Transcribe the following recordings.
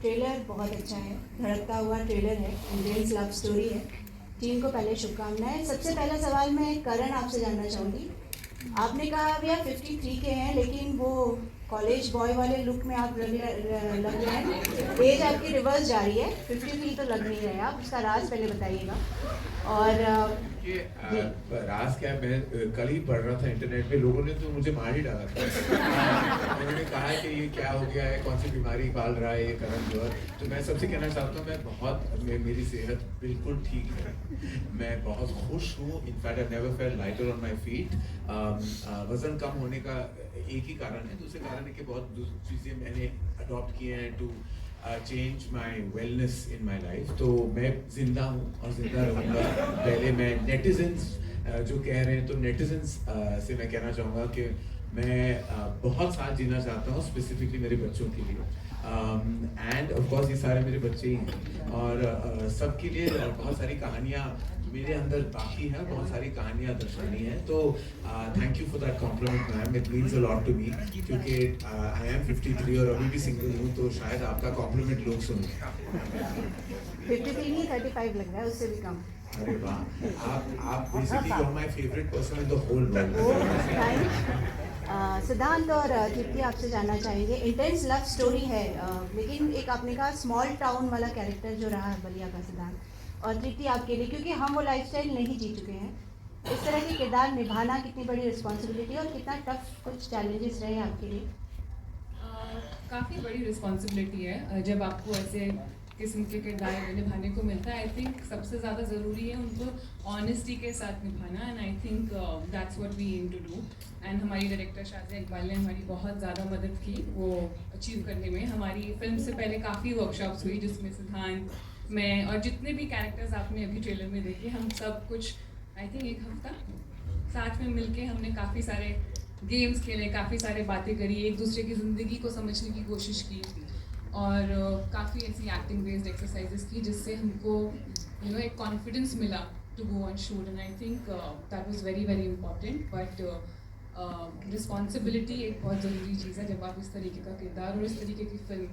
Trailer बहुत अच्छा है, धड़कता हुआ ट्रेलर है, इंटेंस लव स्टोरी है। टीम को पहले शुभकामनाएं। सबसे पहला सवाल मैं करण आपसे जानना चाहूँगी। आपने कहा भैया 53 के हैं, लेकिन वो कॉलेज बॉय वाले लुक में आप लग रहे हैं। एज आपकी रिवर्स जा रही है, 53 तो लग नहीं रहे आप। उसका राज पहले बताइएगा। और ये राज क्या है, मैं कल ही पढ़ रहा था इंटरनेट पे, लोगों ने तो मुझे मार ही डाला था। उन्होंने कहा कि ये क्या हो गया है, कौन सी बीमारी पाल रहा है ये करण जोहर। तो मैं सबसे कहना चाहता हूँ, मेरी सेहत बिल्कुल ठीक है, मैं बहुत खुश हूँ। In fact I never felt lighter on my feet. वजन कम होने का एक ही कारण है, दूसरे कारण है कि बहुत चीज़ें मैंने अडॉप्ट किए हैं to change my wellness in my life. तो मैं जिंदा हूँ और जिंदा रहूँगा। पहले मैं नेटिजन्स जो कह रहे हैं, तो नेटिजन्स से मैं कहना चाहूँगा कि मैं बहुत साथ जीना चाहता हूँ, स्पेसिफिकली मेरे बच्चों के लिए। एंड ऑफ कोर्स ये सारे मेरे बच्चे ही हैं, और सबके लिए बहुत सारी कहानियाँ मेरे अंदर बाकी है, बहुत सारी कहानियाँ दर्शानी है। तो thank you for that compliment ma'am, it means a lot to me, क्योंकि आई एम 53 और अभी भी सिंगल हूँ, तो शायद आपका कॉम्प्लीमेंट लोग सुन। 53 नहीं, 35 लग रहा है, उससे भी कम। अरे वाह, आप basically you are my favourite person in the whole world. Siddhant और कीर्ति आपसे जानना चाहेंगे। इंटेंस लव स्टोरी है, लेकिन एक आपने कहा स्मॉल टाउन वाला कैरेक्टर जो रहा है बलिया का, सिद्धांत और कीर्ति आपके लिए, क्योंकि हम वो लाइफस्टाइल नहीं जी चुके हैं, इस तरह के किरदार निभाना कितनी बड़ी रिस्पॉन्सिबिलिटी और कितना टफ कुछ चैलेंजेस रहे आपके लिए? काफ़ी बड़ी रिस्पॉन्सिबिलिटी है जब आपको ऐसे किस्म के किरदार निभाने को मिलता है। आई थिंक सबसे ज़्यादा ज़रूरी है उनको ऑनेस्टी के साथ निभाना, and I think that's what we aim to do. And हमारी डायरेक्टर शाज़िया इकबाल ने हमारी बहुत ज़्यादा मदद की वो अचीव करने में। हमारी फिल्म से पहले काफ़ी वर्कशॉप्स हुई, जिसमें सिद्धांत, मैं और जितने भी कैरेक्टर्स आपने अभी ट्रेलर में देखे, हम सब कुछ आई थिंक एक हफ्ता साथ में मिलके हमने काफ़ी सारे गेम्स खेले, काफ़ी सारे बातें करी, एक दूसरे की ज़िंदगी को समझने की कोशिश की, और काफ़ी ऐसी एक्टिंग बेस्ड एक्सरसाइजेस की, जिससे हमको एक कॉन्फिडेंस मिला to go on shoot. And I think that was very very important. But responsibility एक बहुत ज़रूरी चीज़ है जब आप इस तरीके का किरदार और इस तरीके की फिल्म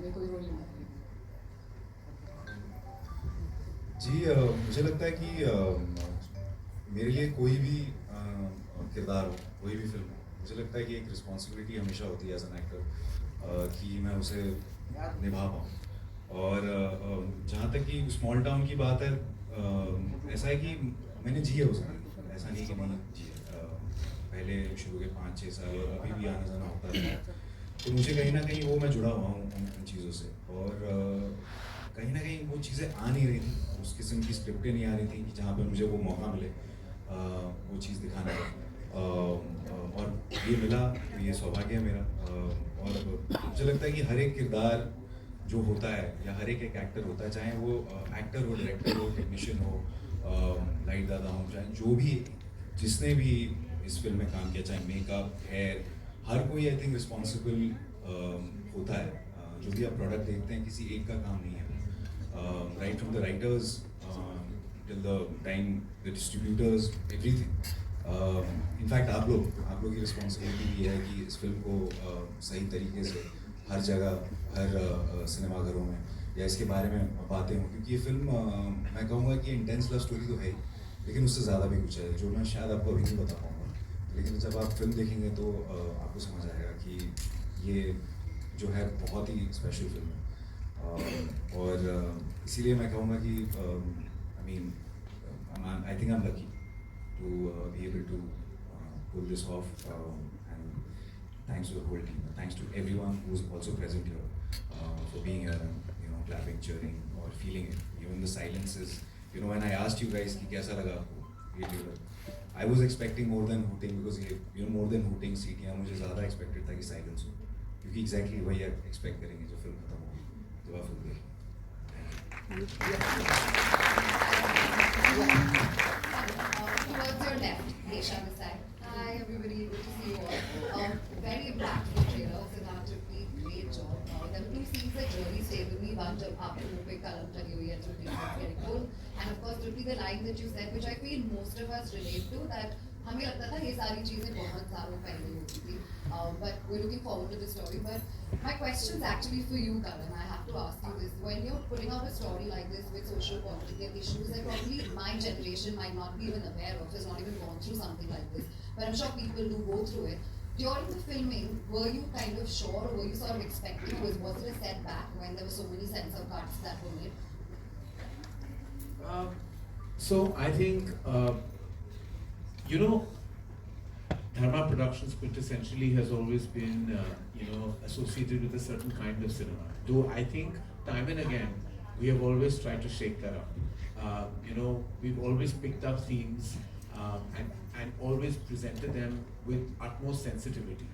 में कोई रोल निभाते हैं। जी, मुझे लगता है कि मेरे लिए कोई भी किरदार हो, कोई भी फिल्म हो, मुझे लगता है कि एक रिस्पॉन्सिबिलिटी हमेशा होती है एज एन एक्टर कि मैं उसे निभा पाऊँ। और जहाँ तक कि स्मॉल टाउन की बात है, ऐसा है कि मैंने जिया उसमें, ऐसा नहीं कि नहीं जिया। पहले शुरू के 5-6 साल और अभी भी आना जाना होता है, तो मुझे कहीं ना कहीं वो मैं जुड़ा हुआ हूँ उन चीज़ों से। और कहीं ना कहीं वो चीज़ें आ नहीं रही थी, उस किस्म की स्क्रिप्टें नहीं आ रही थी कि जहाँ पर मुझे वो मौका मिले वो चीज़ दिखाने का। और ये मिला, तो ये सौभाग्य है मेरा। और मुझे लगता है कि हर एक किरदार जो होता है, या हर एक एक्टर होता है, चाहे वो एक्टर हो, डायरेक्टर हो, टेक्नीशियन हो, लाइट दादा हो, चाहे जो भी, जिसने भी इस फिल्म में काम किया, चाहे मेकअप, हेयर, हर कोई आई थिंक रिस्पॉन्सिबल होता है। जो भी आप प्रोडक्ट देखते हैं, किसी एक का काम नहीं है। Right from the writers till the time the distributors, everything. In fact आप लोग की रिस्पॉन्सिबिलिटी भी है कि इस फिल्म को सही तरीके से हर जगह, हर सिनेमाघरों में या इसके बारे में बातें हों, क्योंकि ये फिल्म मैं कहूँगा कि इंटेंस लव स्टोरी तो है ही, लेकिन उससे ज़्यादा भी कुछ है जो मैं शायद आपको अभी नहीं बता पाऊँगा। लेकिन जब आप फिल्म देखेंगे तो आपको समझ आएगा कि ये जो है बहुत ही स्पेशल फिल्म है। और इसीलिए मैं कहूँगा कि I mean I think I am lucky to be able to pull this off, and thanks to the whole team, thanks to everyone who's also present here for being here and clapping, cheering or feeling it. Even the silences, when I asked you guys कि कैसा लगा आपको ये trailer, I was expecting more than hooting, because more than hooting सीटियाँ मुझे ज़्यादा expected था कि silence हो, क्योंकि exactly वही expect करेंगे जब फिल्म खत्म होगी, जब आप फिल्म देखेंगे। Towards your left, Desha this side. Hi everybody, good to see you all. Very impactful trailer. Siddharth Trippi, great job. There were 2 scenes that really stayed with me. One jab aapke muh pe kalam tali hui hai, Trippi was very cool. And of course Trippi, the line that you said, which I feel most of us relate to, that हमें लगता था ये सारी चीजें बहुत सालों पहले होती थी. But we're looking forward to the story. But My question's actually for you, Karan. I have to ask you this. When you're putting out a story like this with social political issues that probably my generation might not be even aware of, has not even gone through something like this, but I'm sure people do go through it. During the filming, were you kind of sure, or were you sort of expecting, was it a setback when there were so many censor cuts that were made? So I think, Dharma Productions quintessentially has always been, associated with a certain kind of cinema. Though I think time and again, we have always tried to shake that up. We've always picked up themes and always presented them with utmost sensitivity.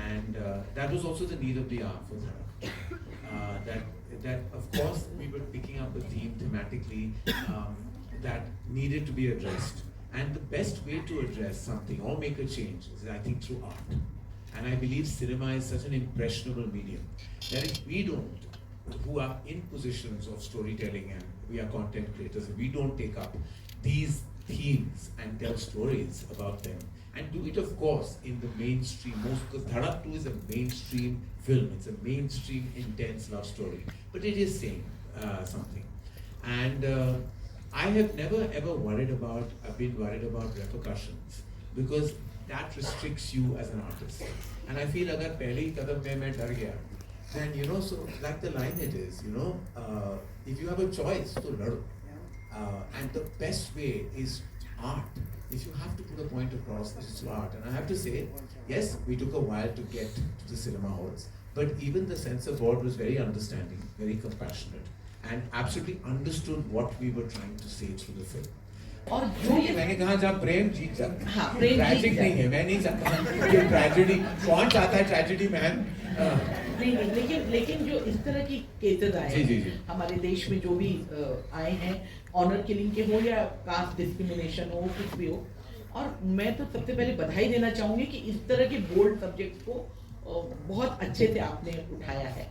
And that was also the need of the hour for Dhara. That of course we were picking up a theme thematically that needed to be addressed. And the best way to address something or make a change is, I think, through art. And I believe cinema is such an impressionable medium that if we don't, who are in positions of storytelling and we are content creators, if we don't take up these themes and tell stories about them, and do it, of course, in the mainstream, because Dhadak 2 is a mainstream film, it's a mainstream intense love story, but it is saying something. And I have never ever been worried about repercussions, because that restricts you as an artist. And I feel agar pehle hi kadam mein main dar gaya, then so like the line it is, if you have a choice, to lado. And the best way is art. If you have to put a point across, it's art. And I have to say, yes, we took a while to get to the cinema halls, but even the censor board was very understanding, very compassionate, and absolutely understood what we were trying to say through the film. और जो ये मैंने कहा जहाँ प्रेम जीत जाता है, हाँ, प्रेम tragic जीत नहीं है, मैं नहीं चाहता कि ट्रेजेडी, कौन चाहता है ट्रेजेडी मैन? नहीं, लेकिन जो इस तरह की केसेस आए जी, जी, जी। हैं हमारे देश में, जो भी आए हैं, ऑनर किलिंग के हो या कास्ट डिस्क्रिमिनेशन हो, कुछ भी हो, और मैं तो सबसे पहले बधाई देना चाहूँगी कि इस तरह के बोल्ड सब्जेक्ट को बहुत अच्छे से आपने उठाया है।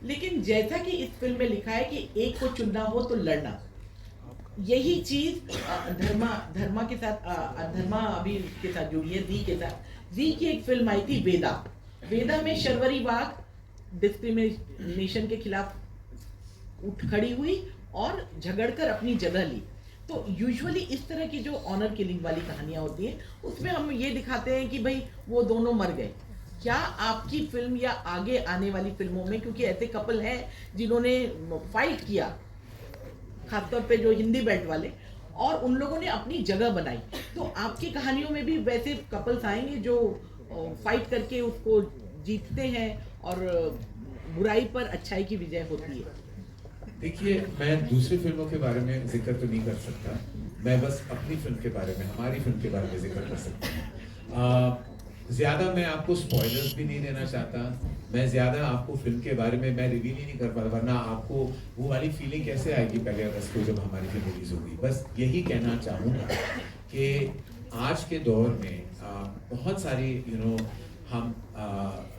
लेकिन जैसा कि इस फिल्म में लिखा है कि एक को चुनना हो तो लड़ना, यही चीज धर्मा के साथ, धर्मा अभी के साथ जुड़ी है, जी के साथ। जी की एक फिल्म आई थी वेदा में शर्वरी वाघ डिस्क्रिमिनेशन के खिलाफ उठ खड़ी हुई और झगड़कर अपनी जगह ली। तो यूजुअली इस तरह की जो ऑनर किलिंग वाली कहानियां होती हैं, उसमें हम ये दिखाते हैं कि भाई वो दोनों मर गए। क्या आपकी फिल्म या आगे आने वाली फिल्मों में, क्योंकि ऐसे कपल हैं जिन्होंने फाइट किया, खासतौर पे जो हिंदी बेल्ट वाले, और उन लोगों ने अपनी जगह बनाई, तो आपकी कहानियों में भी वैसे कपल्स आएंगे जो फाइट करके उसको जीतते हैं और बुराई पर अच्छाई की विजय होती है? देखिए, मैं दूसरी फिल्मों के बारे में जिक्र तो नहीं कर सकता, मैं बस अपनी फिल्म के बारे में, हमारी फिल्म के बारे में जिक्र कर सकता हूँ। ज़्यादा मैं आपको स्पॉयलर्स भी नहीं देना चाहता, मैं ज़्यादा आपको फिल्म के बारे में मैं रिवील ही नहीं कर पाता, वरना आपको वो वाली फीलिंग कैसे आएगी 1 अगस्त को जब हमारी फिल्म रिलीज होगी। बस यही कहना चाहूँगा कि आज के दौर में बहुत सारी हम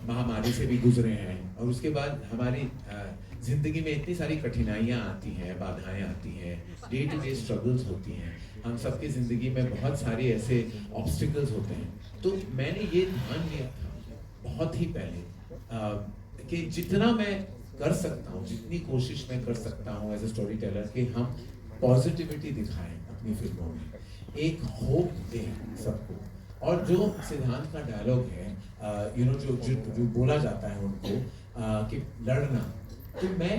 महामारी से भी गुजरे हैं, और उसके बाद हमारी ज़िंदगी में इतनी सारी कठिनाइयाँ आती हैं, बाधाएं आती हैं, डे टू डे स्ट्रगल्स होती हैं, हम सबकी ज़िंदगी में बहुत सारे ऐसे ऑब्स्टिकल्स होते हैं। तो मैंने ये ध्यान दिया था बहुत ही पहले कि जितना मैं कर सकता हूँ, जितनी कोशिश मैं कर सकता हूँ एज ए स्टोरी टेलर, कि हम पॉजिटिविटी दिखाएं अपनी फिल्मों में, एक होप दें सबको। और जो सिद्धांत का डायलॉग है, जो बोला जाता है उनको कि लड़ना, तो मैं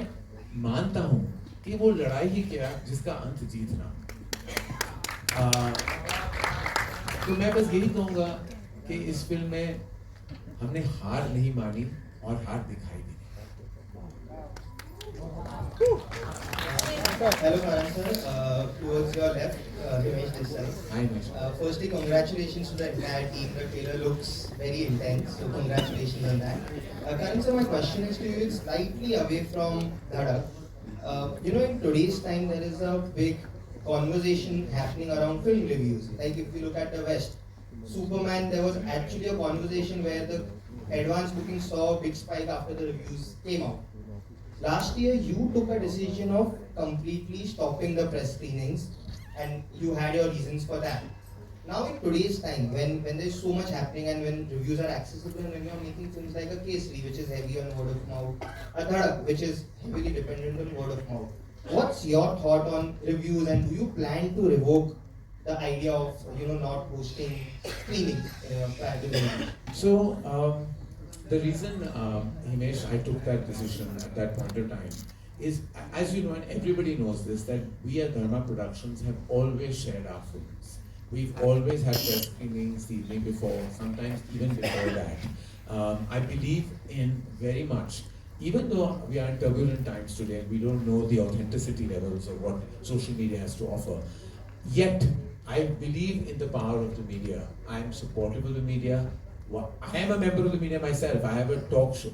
मानता हूँ कि वो लड़ाई ही क्या जिसका अंत जीतना। तो मैं बस यही कहूँगा कि इस फिल्म में हमने हार नहीं मानी और हार दिखाई भी नहीं। Hello Karan sir, towards your left, Himesh this side. Hi Himesh. Firstly, congratulations to the entire team. The trailer looks very intense, so congratulations on that. Karan sir, my question is to you, it's slightly away from Dhadak. In today's time, there is a big conversation happening around film reviews. Like if you look at the West, Superman, there was actually a conversation where the advanced booking saw a big spike after the reviews came out. Last year, you took a decision of completely stopping the press screenings, and you had your reasons for that. Now in today's time, when there's so much happening and when reviews are accessible and when you're making films like a Kesari, which is heavy on word of mouth, a Dhadak, which is heavily dependent on word of mouth, what's your thought on reviews and do you plan to revoke the idea of not hosting screenings prior to the release? So the reason, Himesh, I took that decision at that point of time is, as you know, and everybody knows this, that we at Dharma Productions have always shared our films. We've always had press screenings the evening before, sometimes even before that. I believe in very much, even though we are in turbulent times today and we don't know the authenticity levels of what social media has to offer, yet I believe in the power of the media. I am supportive of the media. I am a member of the media myself. I have a talk show.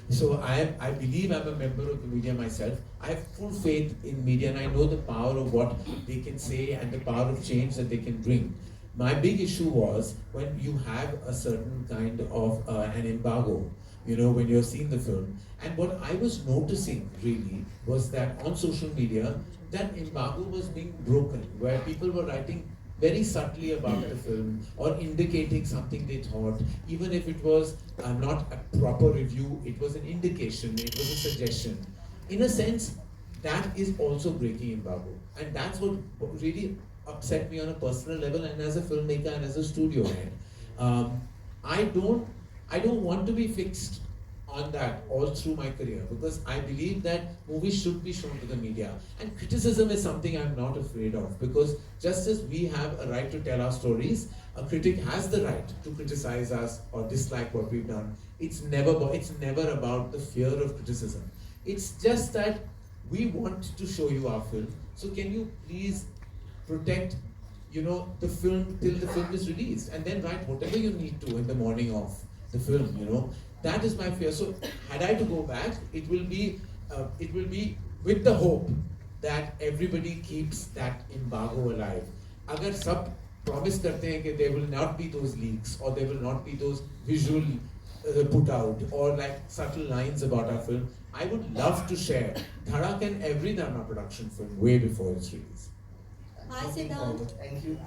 So I believe I'm a member of the media myself. I have full faith in media and I know the power of what they can say and the power of change that they can bring. My big issue was when you have a certain kind of an embargo, when you're seeing the film. And what I was noticing really was that on social media, that embargo was being broken, where people were writing very subtly about the film or indicating something they thought, even if it was not a proper review, it was an indication, it was a suggestion. In a sense, that is also breaking embargo. And that's what really upset me on a personal level and as a filmmaker and as a studio head. I don't want to be fixed on that all through my career because I believe that movies should be shown to the media, and criticism is something I'm not afraid of because just as we have a right to tell our stories, a critic has the right to criticize us or dislike what we've done. It's never about the fear of criticism. It's just that we want to show you our film, so can you please protect the film till the film is released and then write whatever you need to in the morning of the film. That is my fear. So had I to go back, it will be with the hope that everybody keeps that embargo alive. Agar sab promise karte hain कि there will not be those leaks or there will not be those visual put out or like subtle lines about our film, I would love to share Dhadak and every Dharma production film way before its release. Hi Siddhant. Thank you.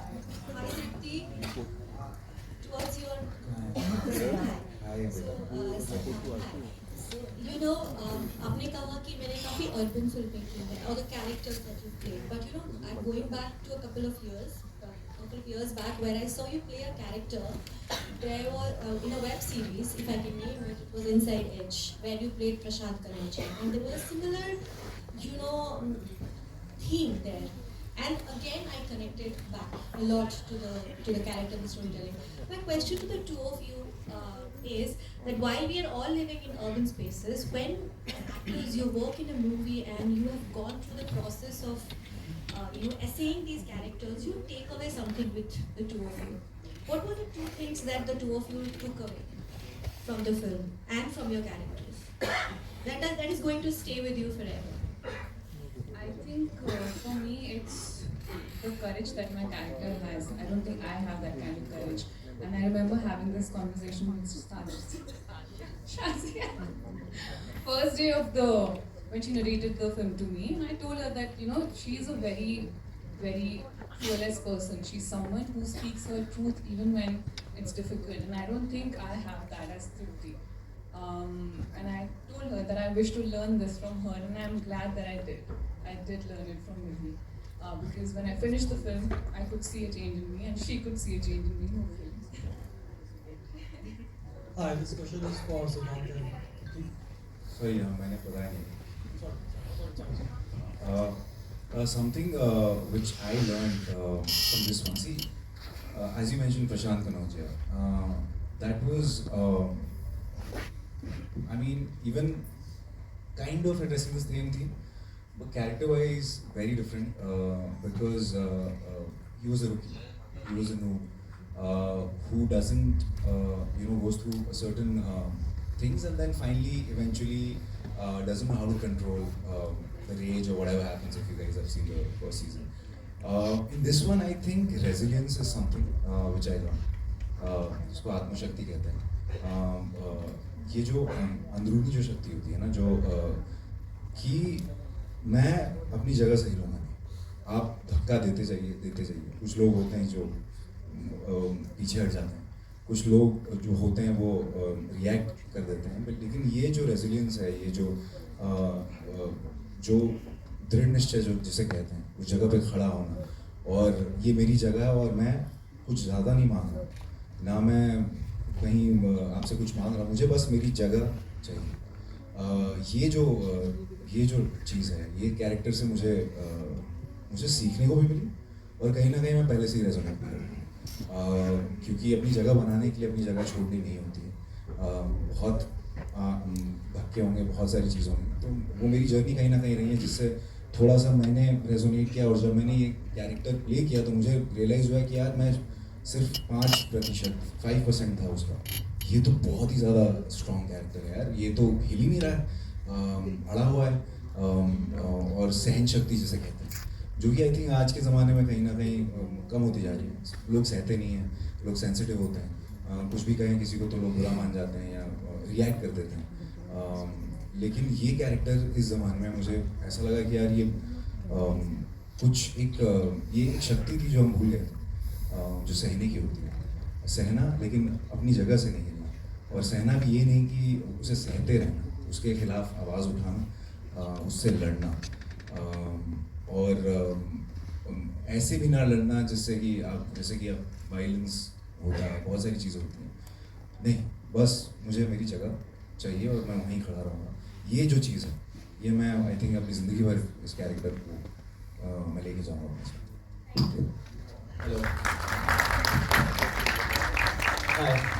Hi Siddhi. Towards your आपने कहा कि मैंने काफ़ी urban फिल्में की हैं और the characters that you played, but I'm going back to a couple of years back where I saw you play a character. There was in a web series, if I can name it, it was Inside Edge, where you played Prashant Karanchi, and there was a similar, theme there. And again, I connected back a lot to the character and the storytelling. My question to the two of you is that while we are all living in urban spaces, when actors you work in a movie and you have gone through the process of essaying these characters, you take away something with the two of you. What were the two things that the two of you took away from the film and from your characters that is going to stay with you forever? I think for me it's the courage that my character has. I don't think I have that kind of courage. And I remember having this conversation with Shazia. First day of when she narrated the film to me, and I told her that, she's a very, very fearless person. She's someone who speaks her truth even when it's difficult. And I don't think I have that as Tripti. And I told her that I wish to learn this from her, and I'm glad that I did. I did learn it from Nidhi. Because when I finished the film, I could see a change in me, and she could see a change in me, hopefully. Hi, this question is for Siddhant and Sorry, मैंने पता नहीं. Something which I learned from this one. See, as you mentioned, Prashant Kanojia, that was, even kind of addressing the same theme, but character-wise, very different because he was a rookie, he was a noob who doesn't, goes through a certain things and then finally, eventually, doesn't know how to control the rage or whatever happens if you guys have seen the first season. In this one, I think resilience is something which I learned. इसको आत्मशक्ति कहते हैं. ये जो अंदरूनी जो शक्ति होती है ना, जो कि मैं अपनी जगह सही रहूँगा नहीं, आप धक्का देते जाइए. कुछ लोग होते हैं जो पीछे हट जाते हैं, कुछ लोग जो होते हैं वो रिएक्ट कर देते हैं, बट लेकिन ये जो रेजिलियंस है, ये जो दृढ़ निश्चय जो जिसे कहते हैं, उस जगह पे खड़ा होना, और ये मेरी जगह है और मैं कुछ ज़्यादा नहीं मांग रहा, ना मैं कहीं आपसे कुछ मांग रहा हूँ, मुझे बस मेरी जगह चाहिए। ये जो चीज़ है, ये कैरेक्टर से मुझे सीखने को भी मिली, और कहीं ना कहीं मैं पहले से ही रेजोनेट कर रहा हूँ, क्योंकि अपनी जगह बनाने के लिए अपनी जगह छोड़नी नहीं होती है। बहुत धक्के होंगे, बहुत सारी चीज़ होंगी, तो वो मेरी जर्नी कहीं ना कहीं रही है जिससे थोड़ा सा मैंने रेजोनेट किया, और जब मैंने ये कैरेक्टर प्ले किया तो मुझे रियलाइज़ हुआ कि यार मैं सिर्फ 5% था उसका, ये तो बहुत ही ज़्यादा स्ट्रॉन्ग कैरेक्टर है यार, ये तो हिल ही नहीं रहा है, अड़ा हुआ है, और सहन शक्ति जिसे कहते हैं, जो कि आई थिंक आज के ज़माने में कहीं ना कहीं कम होती जा रही है। लोग सहते नहीं हैं, लोग सेंसिटिव होते हैं, कुछ भी कहें किसी को तो लोग बुरा मान जाते हैं या रिएक्ट कर देते हैं, लेकिन ये कैरेक्टर इस ज़माने में मुझे ऐसा लगा कि यार ये ये एक शक्ति थी जो हम भूल गए थे, जो सहने की होती है, सहना, लेकिन अपनी जगह से नहीं हिलना, और सहना भी ये नहीं कि उसे सहते रहना, उसके खिलाफ आवाज़ उठाना, उससे लड़ना, और ऐसे भी ना लड़ना जैसे कि आप वायलेंस होता है, बहुत सारी चीज़ें होती हैं, नहीं, बस मुझे मेरी जगह चाहिए और मैं वहीं खड़ा रहूँगा। ये जो चीज़ है, ये मैं आई थिंक अपनी ज़िंदगी भर इस कैरेक्टर को मैं लेके जाऊँगा। Hello. Hi.